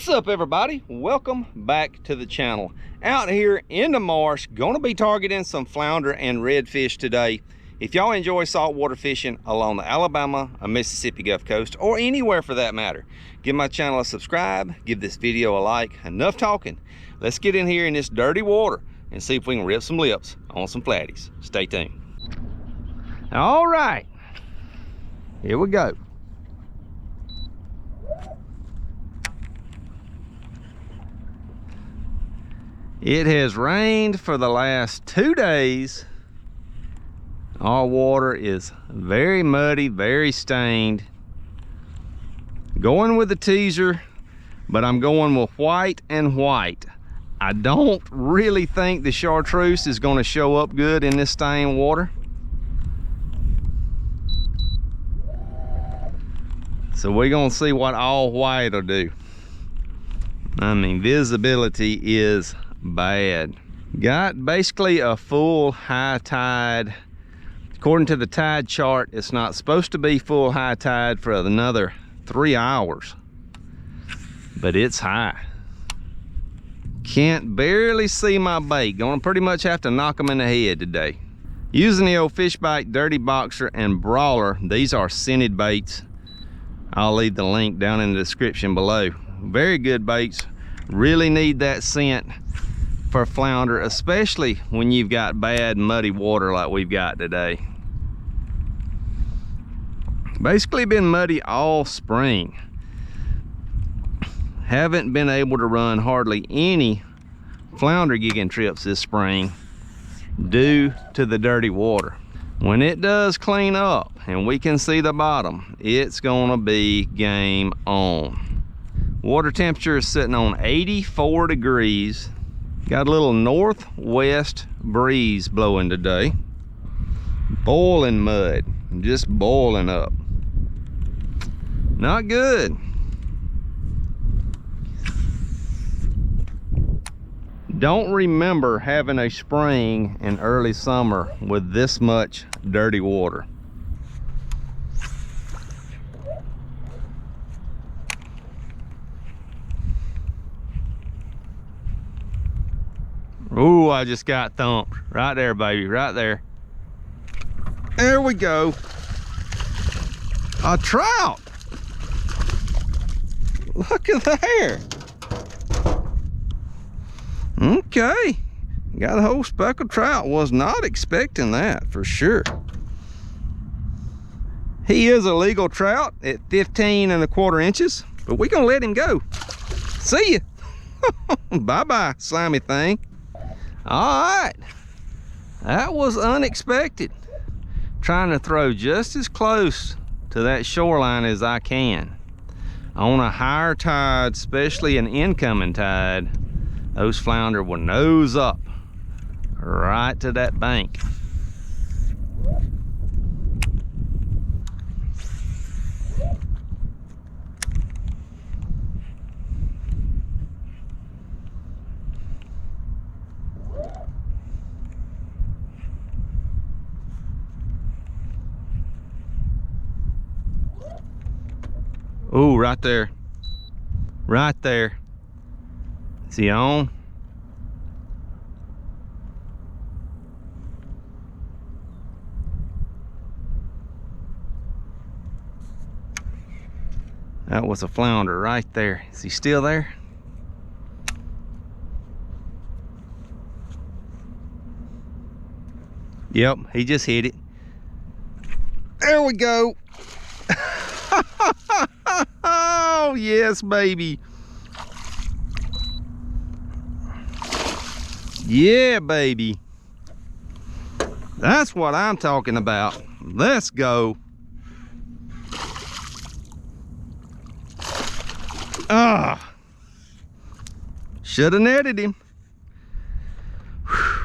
What's up, everybody? Welcome back to the channel. Out here in the marsh, gonna be targeting some flounder and redfish today. If y'all enjoy saltwater fishing along the Alabama or Mississippi Gulf Coast, or anywhere for that matter, give my channel a subscribe, give this video a like. Enough talking. Let's get in here in this dirty water and see if we can rip some lips on some flatties. Stay tuned. All right, here we go. It has rained for the last 2 days. Our water is very muddy, very stained. Going with the teaser, but I'm going with white and white. I don't really think the chartreuse is going to show up good in this stained water. So we're going to see what all white will do. I mean, visibility is bad. Got basically a full high tide. According to the tide chart, it's not supposed to be full high tide for another 3 hours, but it's high. Can't barely see my bait. Gonna pretty much have to knock them in the head today. Using the old fish bite, dirty boxer, and brawler. These are scented baits. I'll leave the link down in the description below. Very good baits. Really need that scent for flounder, especially when you've got bad muddy water like we've got today. Basically been muddy all spring. Haven't been able to run hardly any flounder gigging trips this spring due to the dirty water. When it does clean up and we can see the bottom, it's gonna be game on. Water temperature is sitting on 84 degrees. Got a little northwest breeze blowing today. Boiling mud, just boiling up. Not good. Don't remember having a spring in early summer with this much dirty water. Ooh, I just got thumped. Right there, baby, right there. There we go. A trout. Look at there. Okay. Got a whole speckled trout. Was not expecting that for sure. He is a legal trout at 15 1/4 inches, but we're gonna let him go. See ya. Bye-bye, slimy thing. All right, that was unexpected. Trying to throw just as close to that shoreline as I can. On a higher tide, especially an incoming tide, those flounder will nose up right to that bank. Ooh, right there. Right there. Is he on? That was a flounder right there. Is he still there? Yep, he just hit it. There we go. Oh yes, baby. Yeah, baby. That's what I'm talking about. Let's go. Ah, should have netted him. Whew.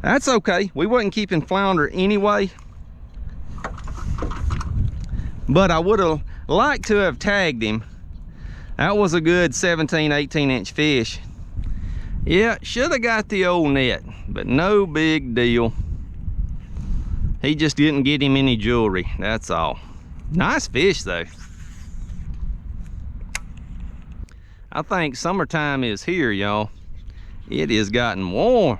That's okay. We wasn't keeping flounder anyway. But I would have liked to have tagged him. That was a good 17, 18 inch fish. Yeah, should have got the old net, but no big deal. He just didn't get him any jewelry, that's all. Nice fish though. I think summertime is here, y'all. It has gotten warm.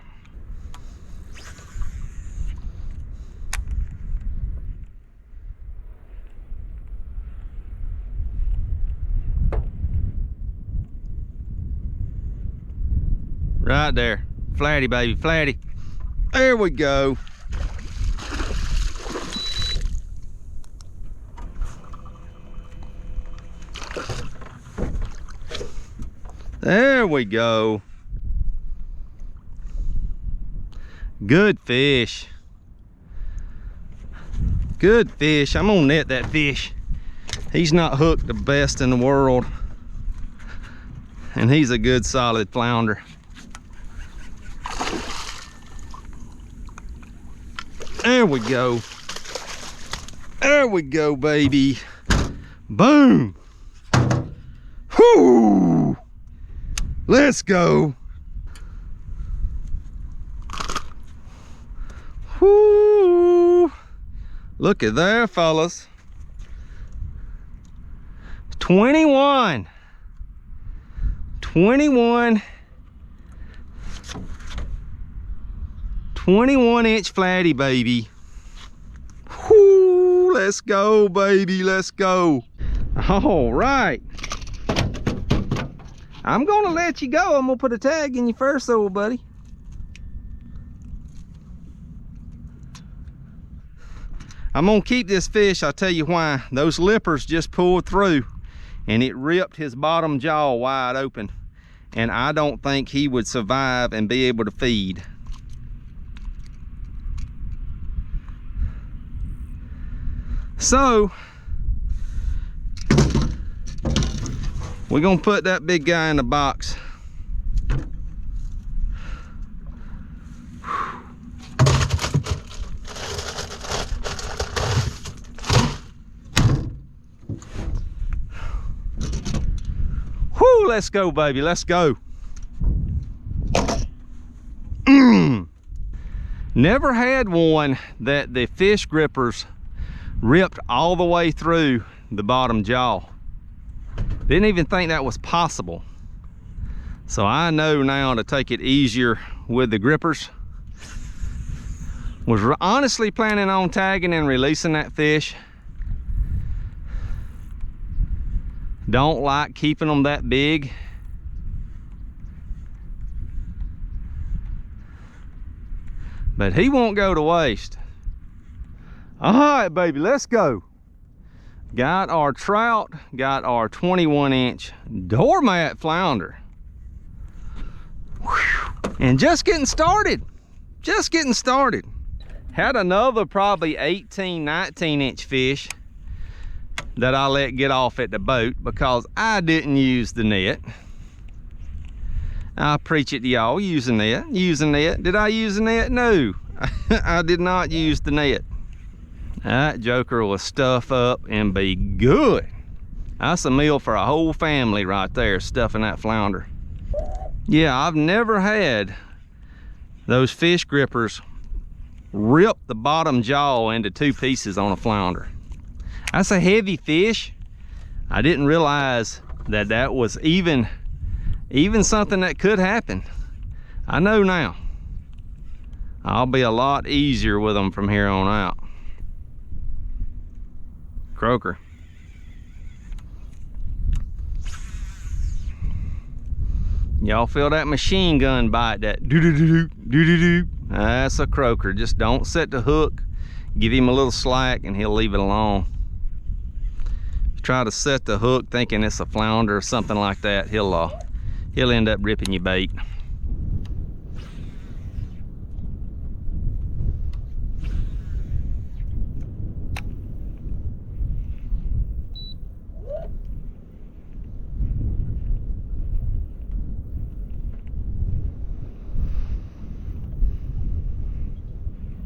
Right there. Flatty, baby, flatty. There we go. There we go. Good fish. Good fish. I'm gonna net that fish. He's not hooked the best in the world. And he's a good solid flounder. There we go. There we go, baby. Boom. Whoo! Let's go. Whoo! Look at there, fellas. 21. 21 inch flatty, baby. Whoo, let's go, baby, let's go. All right. I'm gonna let you go. I'm gonna put a tag in you first, old buddy. I'm gonna keep this fish. I'll tell you why. Those lippers just pulled through and it ripped his bottom jaw wide open. And I don't think he would survive and be able to feed. So we're gonna put that big guy in the box. Whoo, let's go, baby, let's go. Never had one that the fish grippers ripped all the way through the bottom jaw. Didn't even think that was possible. So I know now to take it easier with the grippers. Was honestly planning on tagging and releasing that fish. Don't like keeping them that big. But he won't go to waste. All right, baby, let's go. Got our trout, got our 21 inch doormat flounder. Whew. And just getting started, just getting started. Had another probably 18, 19 inch fish that I let get off at the boat because I didn't use the net. I preach it to y'all, use the net, use the net. Did I use the net? No, I did not use the net. That joker will stuff up and be good. That's a meal for a whole family right there, stuffing that flounder. Yeah, I've never had those fish grippers rip the bottom jaw into two pieces on a flounder. That's a heavy fish. I didn't realize that that was even something that could happen. I know now. I'll be a lot easier with them from here on out. Croaker. Y'all feel that machine gun bite, that doo-doo-doo-doo, doo-doo-doo. That's a croaker. Just don't set the hook. Give him a little slack and he'll leave it alone. If you try to set the hook thinking it's a flounder or something like that, he'll end up ripping your bait.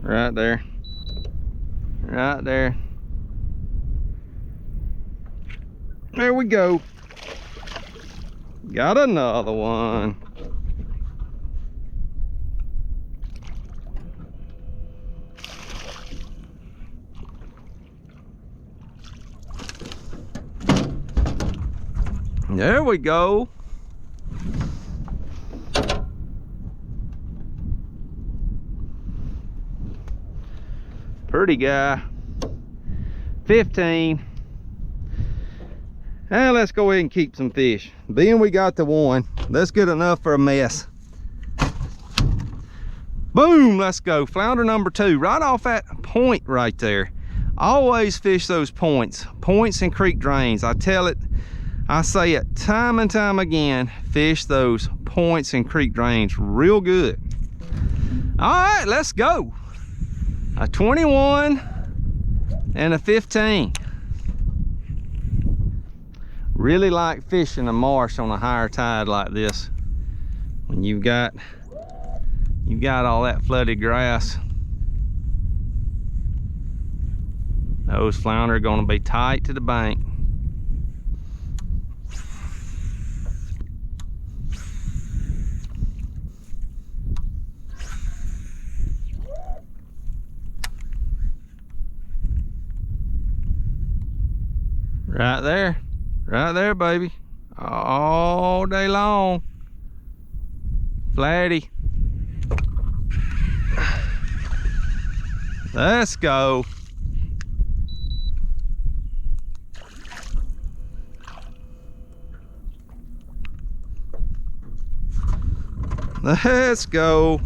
Right there. Right there. There we go. Got another one. There we go. Pretty guy. 15. And let's go ahead and keep some fish. Being we got the one, that's good enough for a mess. Boom, let's go. Flounder number 2, right off that point right there. Always fish those points and creek drains. I say it time and time again, fish those points and creek drains real good. All right, let's go. A 21 and a 15. Really like fishing a marsh on a higher tide like this. When you've got all that flooded grass. Those flounder are gonna be tight to the bank. Right there, baby. All day long. Flatty. Let's go. Let's go.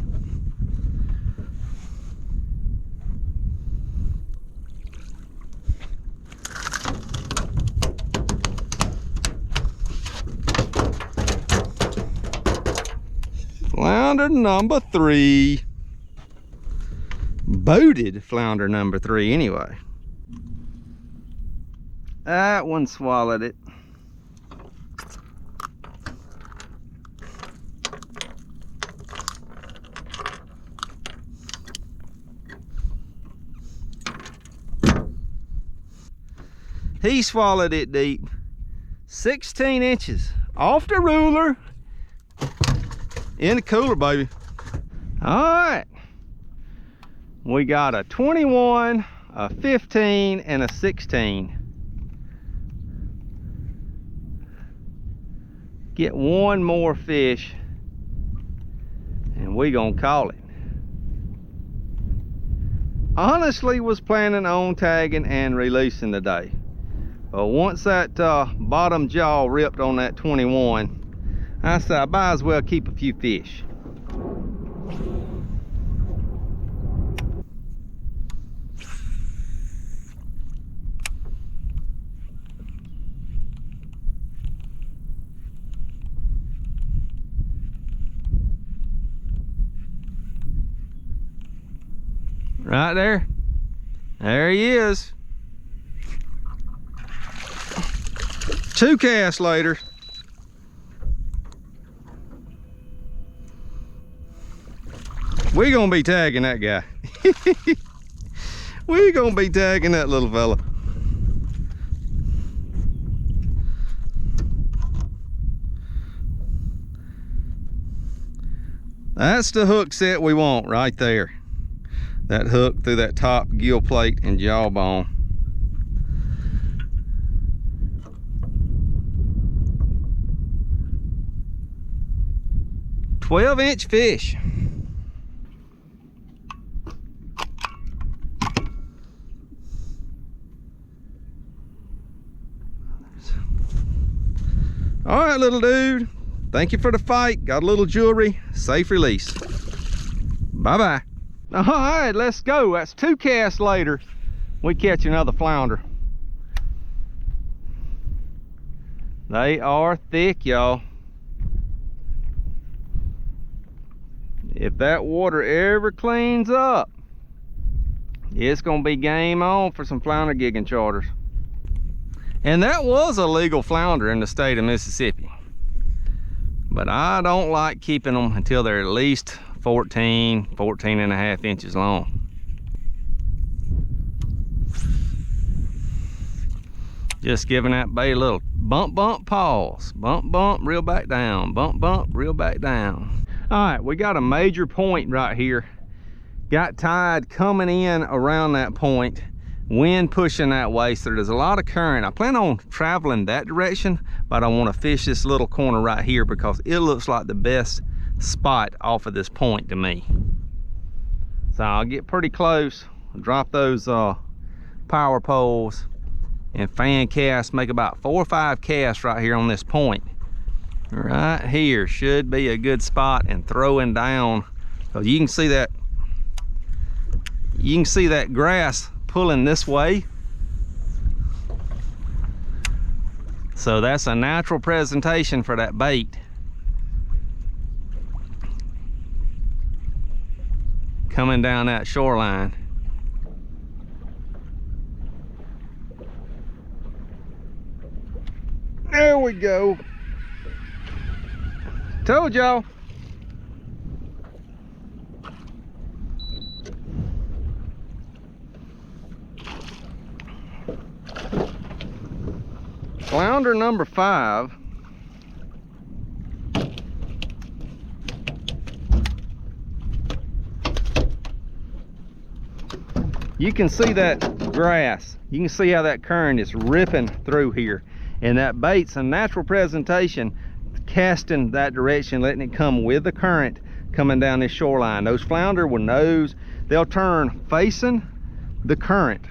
Flounder number 3. Boated flounder number 3 anyway. That one swallowed it. He swallowed it deep. 16 inches off the ruler. In the cooler, baby. All right. We got a 21, a 15, and a 16. Get one more fish, and we gonna call it. Honestly, was planning on tagging and releasing today. But once that bottom jaw ripped on that 21, I said I might as well keep a few fish. Right there. There he is. 2 casts later. We're gonna be tagging that guy. We're gonna be tagging that little fella. That's the hook set we want right there. That hook through that top gill plate and jawbone. "12-inch fish." All right, little dude. Thank you for the fight. Got a little jewelry. Safe release. Bye-bye. All right, let's go. That's 2 casts later. We catch another flounder. They are thick, y'all. If that water ever cleans up, it's gonna be game on for some flounder gigging charters. And that was a legal flounder in the state of Mississippi. But I don't like keeping them until they're at least 14 and a half inches long. Just giving that bait a little bump, pause. Bump, reel back down. Bump, reel back down. All right, we got a major point right here. Got tide coming in around that point. Wind pushing that way, so there's a lot of current. I plan on traveling that direction, but I want to fish this little corner right here because it looks like the best spot off of this point to me. So I'll get pretty close. drop those power poles and fan cast, make about 4 or 5 casts right here on this point. Right here should be a good spot, and throwing down, so you can see that grass pulling this way. So that's a natural presentation for that bait. Coming down that shoreline. There we go. Told y'all. Flounder number 5. You can see that grass. You can see how that current is ripping through here. And that bait's a natural presentation, casting that direction, letting it come with the current coming down this shoreline. Those flounder will nose, they'll turn facing the current.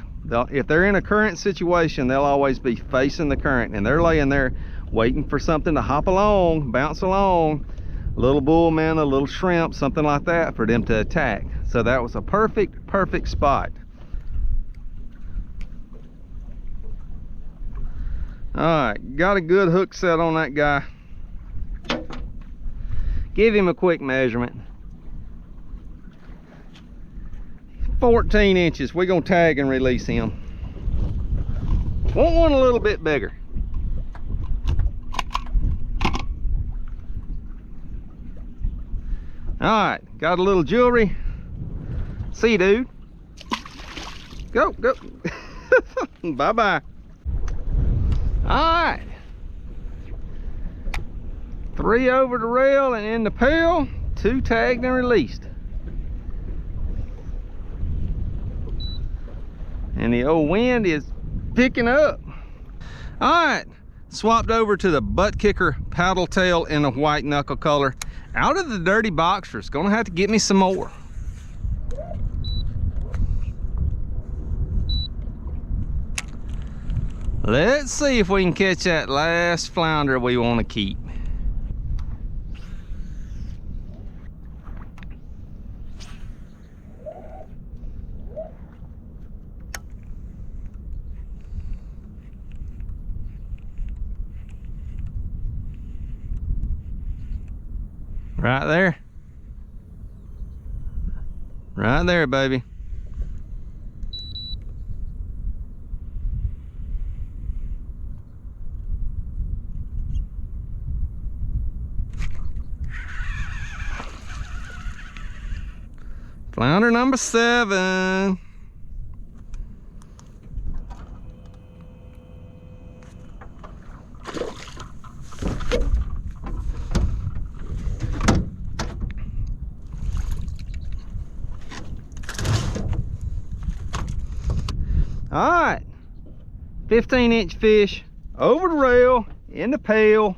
If they're in a current situation, they'll always be facing the current, and they're laying there waiting for something to hop along, bounce along, a little bullman, a little shrimp, something like that, for them to attack. So that was a perfect spot. All right, got a good hook set on that guy. Give him a quick measurement. 14 inches. We're gonna tag and release him. Want one a little bit bigger. All right, got a little jewelry. See you, dude. Go. Bye-bye. All right. 3 over the rail and in the pail, 2 tagged and released. And the old wind is picking up. All right, swapped over to the butt kicker paddle tail in a white knuckle color. Out of the dirty boxers, gonna have to get me some more. Let's see if we can catch that last flounder we want to keep. Right there. Right there, baby. Flounder number 7. All right, 15-inch fish over the rail in the pail.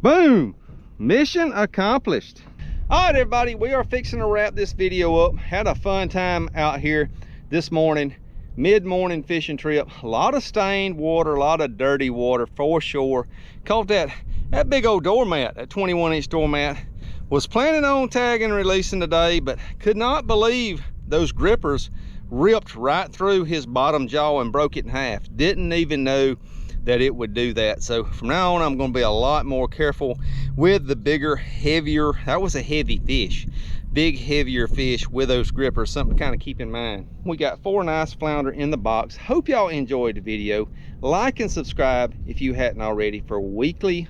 Boom, mission accomplished. All right, everybody, we are fixing to wrap this video up. Had a fun time out here this morning, mid-morning fishing trip. A lot of stained water, a lot of dirty water for sure. Caught that big old doormat, that 21-inch doormat. Was planning on tagging and releasing today, but could not believe those grippers ripped right through his bottom jaw and broke it in half. Didn't even know that it would do that. So from now on, I'm going to be a lot more careful with the bigger, heavier, that was a heavy fish, big heavier fish with those grippers. Something to kind of keep in mind. We got 4 nice flounder in the box. Hope y'all enjoyed the video. Like and subscribe if you hadn't already for weekly,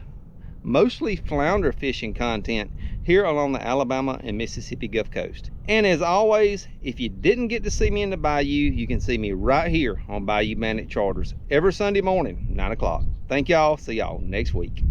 mostly flounder fishing content here along the Alabama and Mississippi Gulf Coast. And as always, if you didn't get to see me in the bayou, you can see me right here on Bayou Bandit Charters every Sunday morning, 9 o'clock. Thank y'all. See y'all next week.